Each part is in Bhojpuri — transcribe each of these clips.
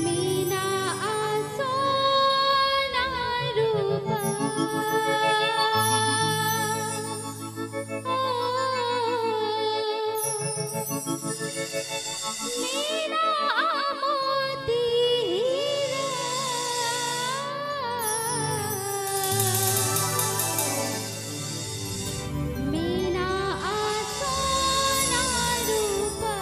मीना आसोना रूपा मीना मोती मीना आसोना रूपा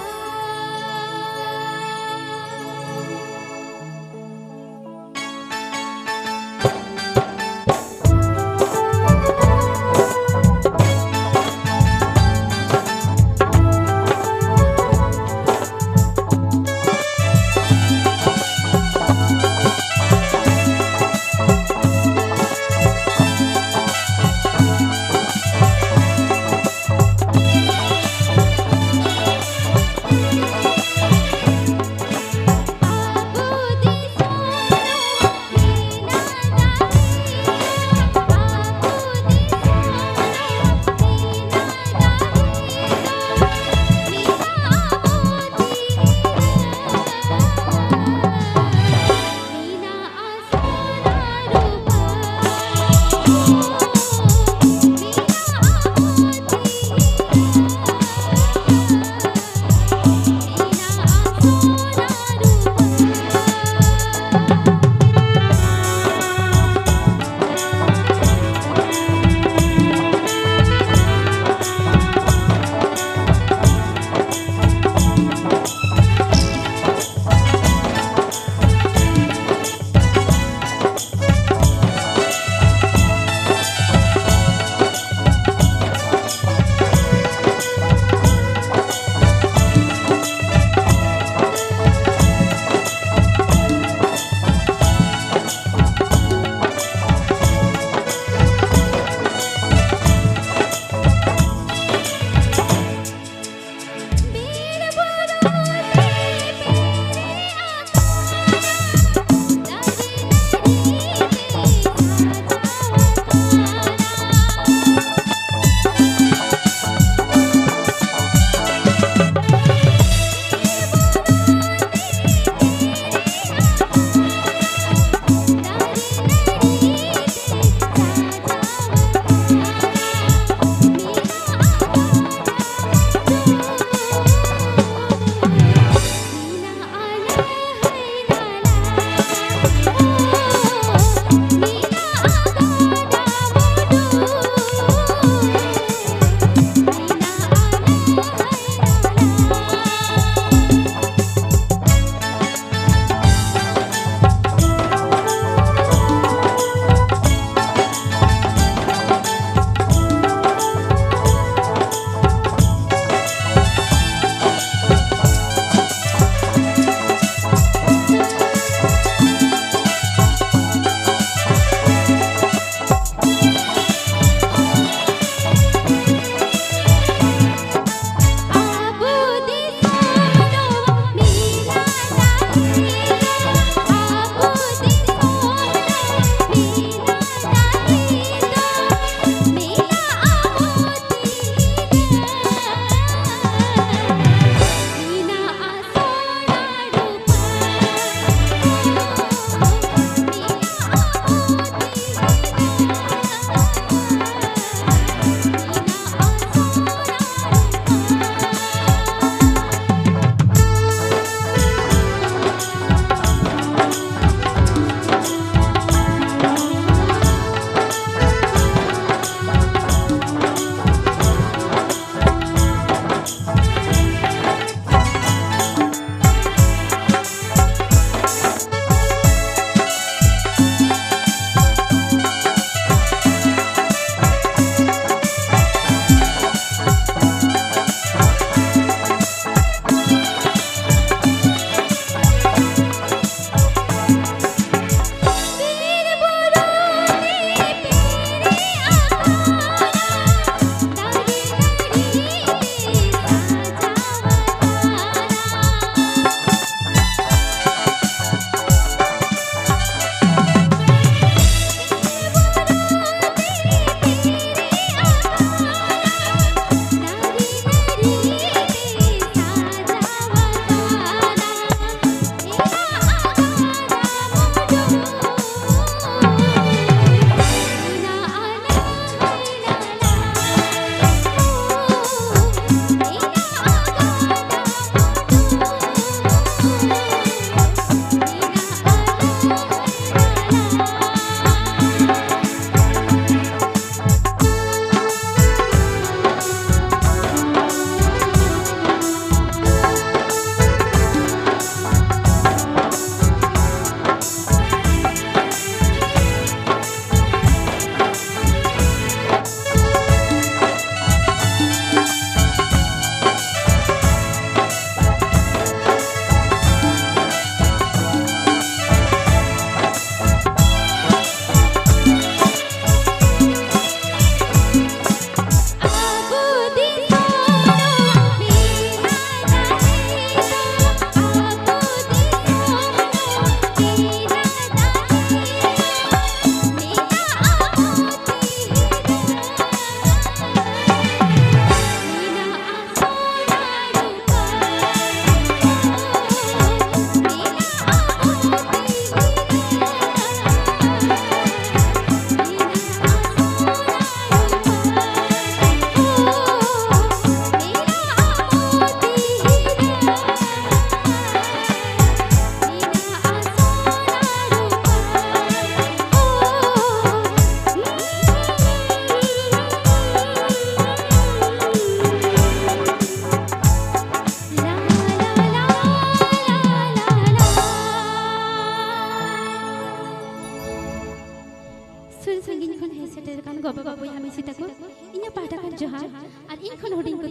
खन हुडिंग को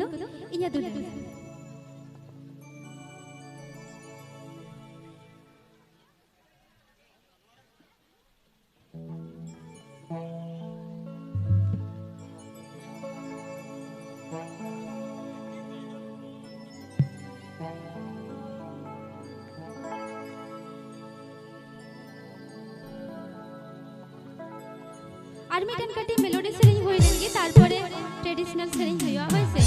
इया दुल আর মিটান কাটি মেলোডি সেরিং হইলেন কি তারপরে ট্র্যাডিশনাল সেরিং হইয়া হইছে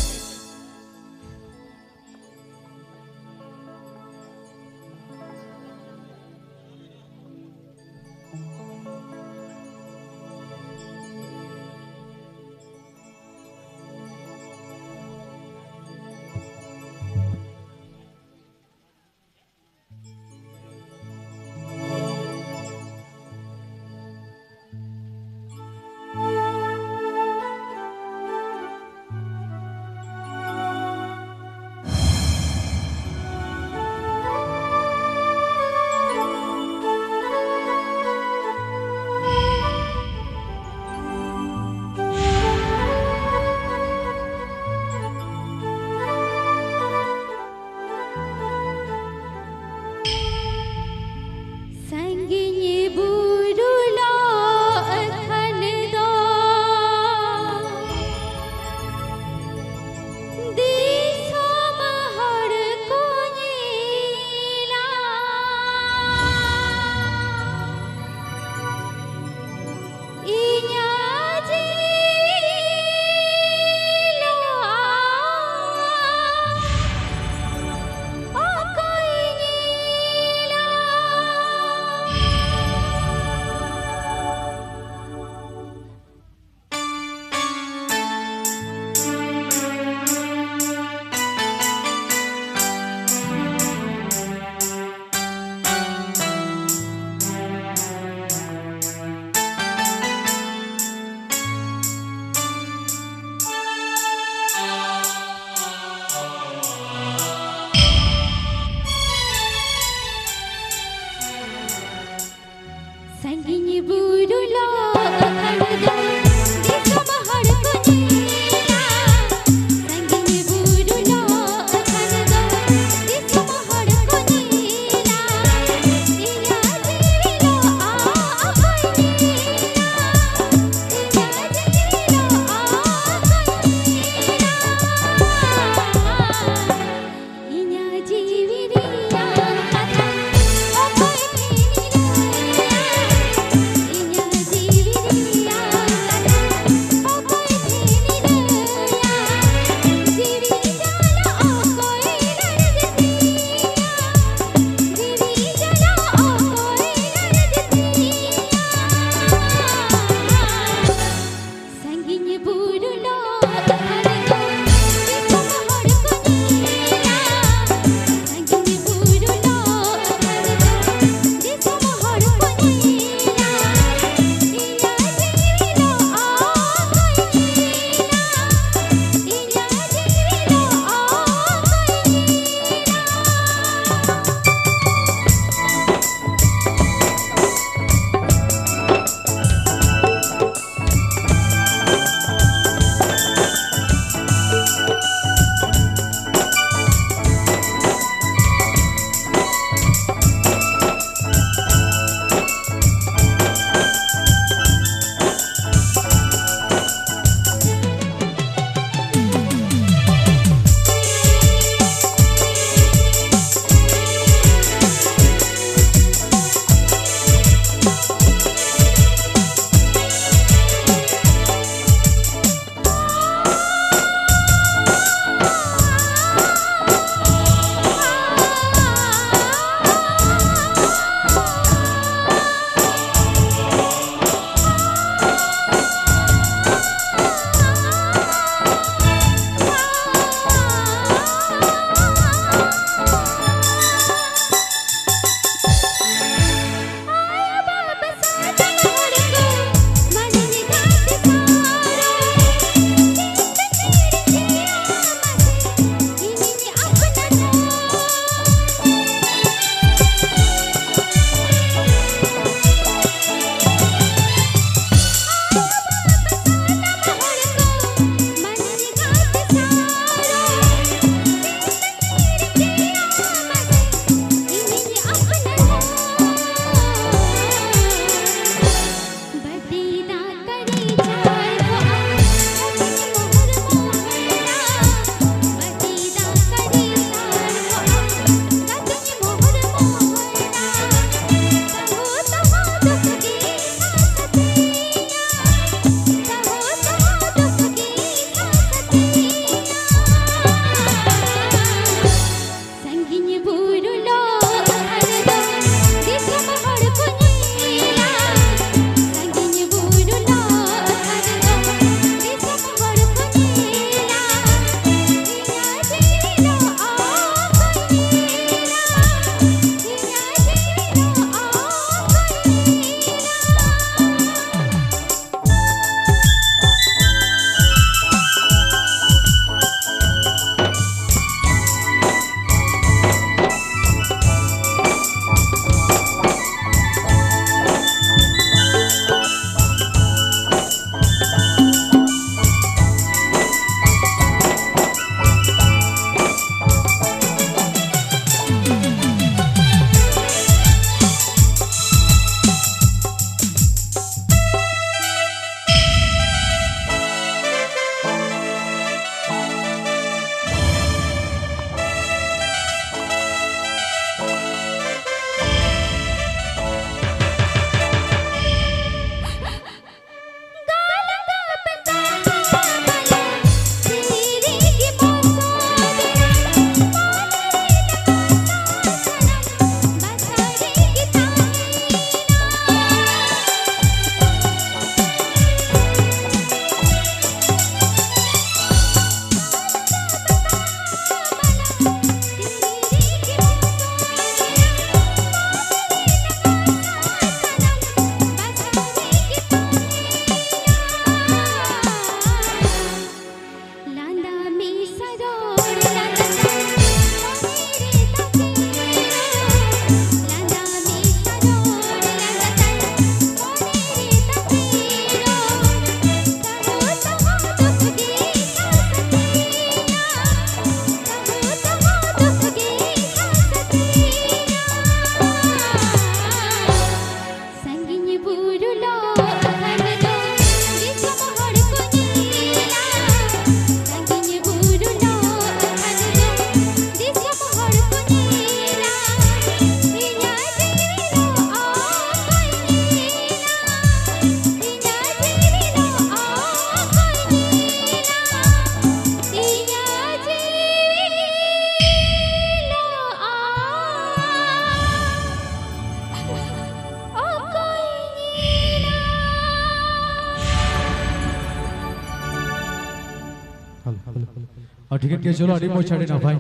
ठीक है चलो अड़ी मोचाड़ी ना भाई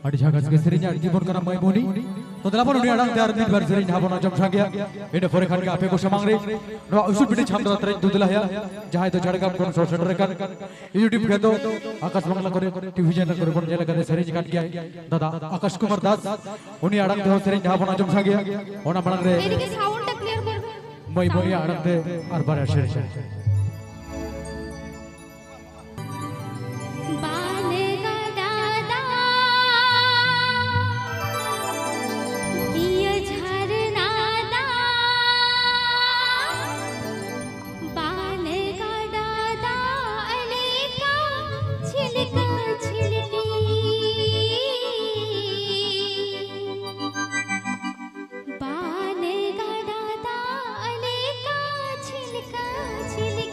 अड़ी झागस के सेरिंग अड़ी जीवन करा मैं मोनी तो दलापन उनी अड़ंग दार मिट बार सेरिंग हाबो ना जम सांगिया एने फोरे खान के आपे को समांग रे नो उसु पिटी छाम रात रे दुदला है जहां तो झड़का कोन सो सटर कर यूट्यूब के तो आकाश मंगला करे टीवी चैनल करे कोन जेला करे सेरिंग काट गया दादा आकाश कुमार दास उनी अड़ंग दे सेरिंग हाबो ना जम सांगिया ओना मंगल रे এদিকে সাউন্ডটা ক্লিয়ার করবে मैं मोनी अड़ंग दे और बार सेरिंग बालेगा दादा ये झरना दा बालेगा दादा अले का छिलका छिलकी बालेगा दादा अले का छिलका छिलकी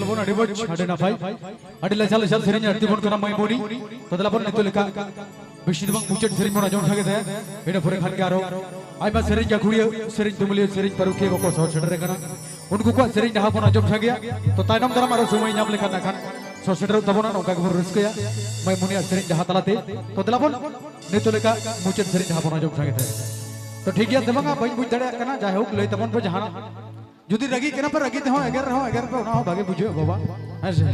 nyelbon adi boj adi nafai adi lajal sering arti bon kana mai moni to telepon itu leka beshi bang muncul sering mon ajong thage taya ini pore khan ke aro ai ba sering ja khuriya sering tumuli sering paruke bako sor sedere kana unku ko sering dah pon ajong thage to tainam daram aro sumai nyam lekhan nakhan sor sedere tabona nongka ke risk ya mai moni sering dah talate to telepon itu leka muncul sering dah pon ajong thage taya to ठीक है तमंगा बन बुझ दड़े कना जाय हो लई तमन पे जहाना जुदी रगी केना पर रगी ते हो एगर पे ना हो भागे बुझे बाबा हसे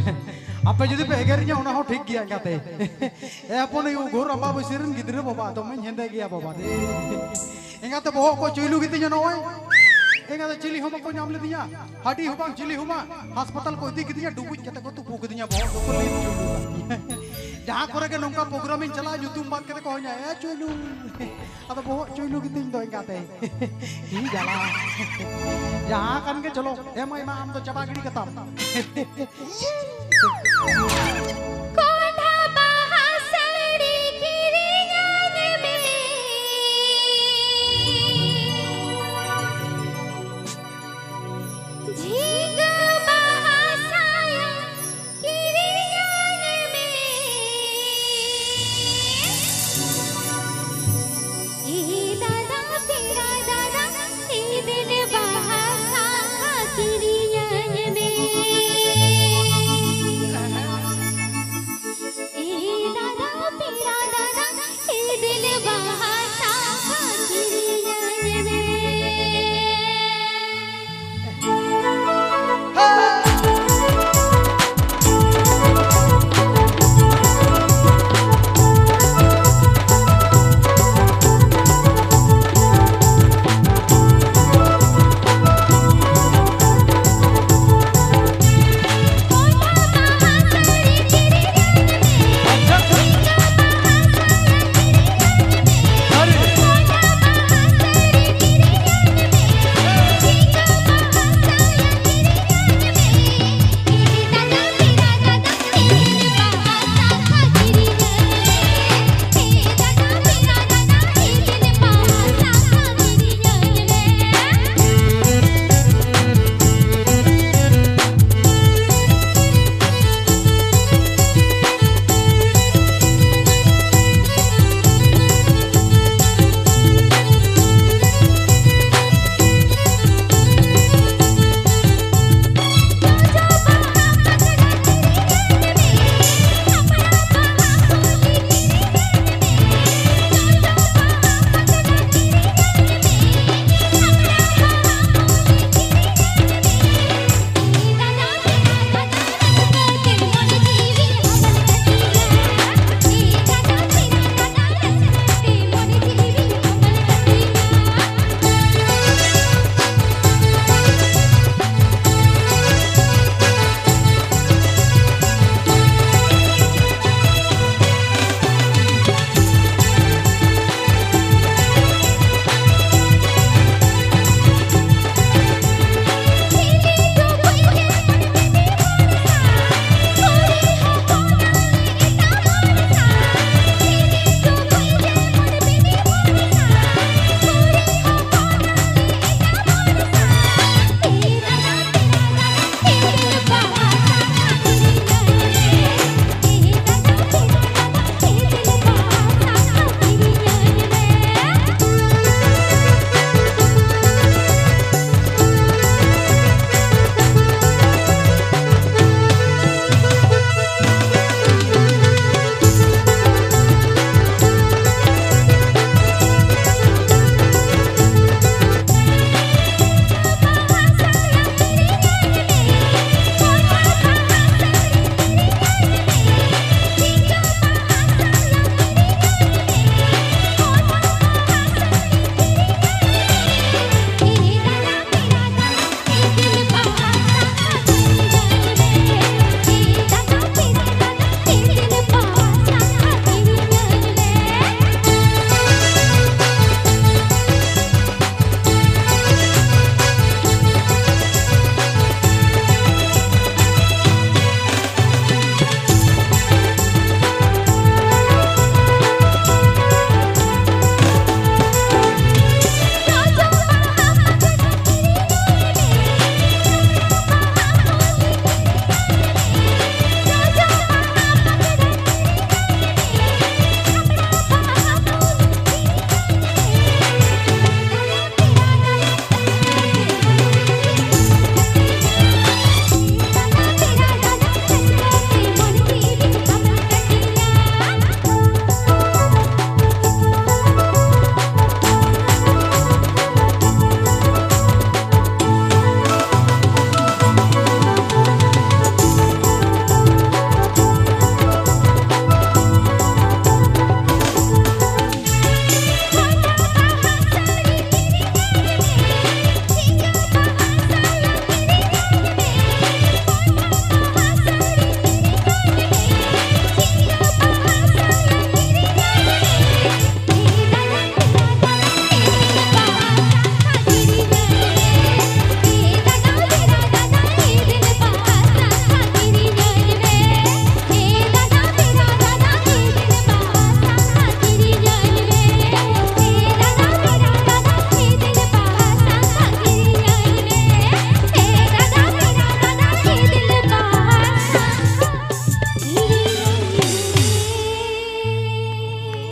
आपे जुदी पे एगर nya ona ho ठीक गया गाते ए अपन यो गोर अम्बा बसिरन गिदरे बाबा तो मैं हेंदे गया बाबा एंगा तो बहो को चुइलु गिति जनो ओय एंगा तो चिली होमा को नाम ले दिया हाडी हो बांग चिली होमा अस्पताल को इदी गितिया डुबुज कते को तू फूक दिया बहो को ले जहां करे के नंका प्रोग्रामिंग चला यूट्यूब बात करे को nya ए चुइलु आता बहो चुइलु गिति दो गाते ही जाला जहां कन के चलो ए माई मां हम तो चबागड़ी कतम